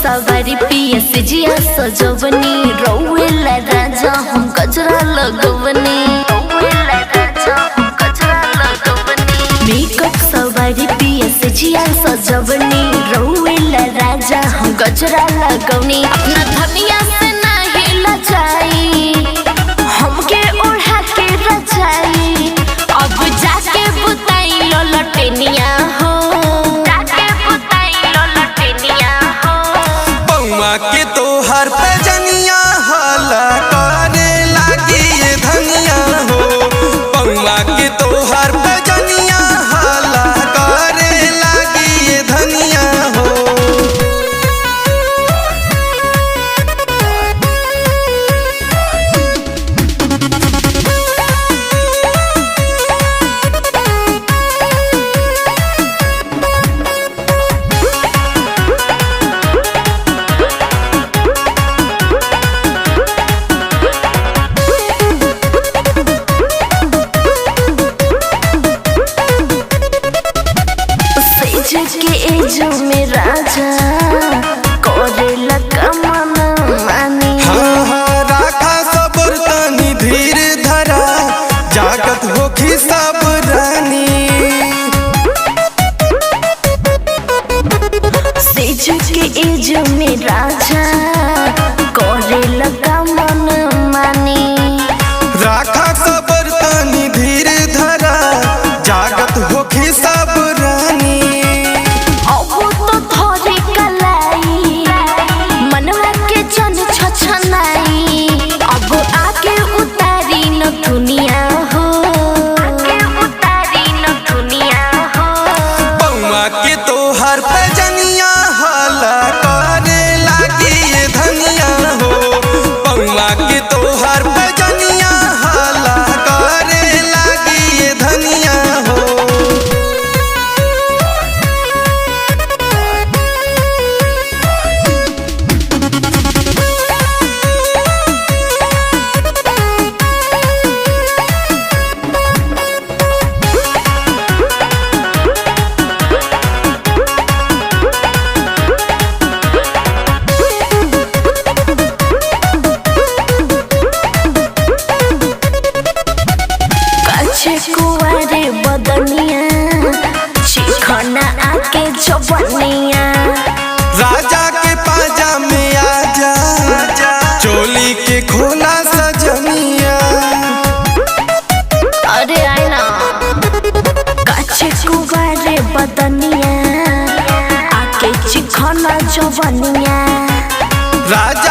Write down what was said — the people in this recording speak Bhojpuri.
सवारी पिया से जिया सजवनी रौला राजा हम गजरा लगवनी मेकअप सवारी पिया से जिया सजवनी रौला राजा हम गजरा लगवनी अपना धनिया से नाही लजाई हमके ओढ़ा के रजाई अब जाके बुताई लो लटेनिया हो के तोहर पैजनिया हाला करे लागी ये धनिया हो पौआ के तोहर पैजनिया हाला करे लागी ये धनिया हो। के एजो में राजा करेला कमन मानी राखा सबर तनी धीर धरा जागत होखी सब रानी सेजो के एजो में राजा करेला कमन मानी राखा सबर तनी धीर धरा जागत होखी सब रानी दुनिया हो पौआ के तोहर पैजनिया हाला करे लागी ये धनिया हो पौआ के तोहर पैजनिया हाला करे लागी ये धनिया हो। कुआरे बदनिया चिखना आके जवनिया राजा के पाजा में आजा चोली के खोला सजनिया अरे आईना काचे कुआरे बदनिया आके चिखना जवनिया राजा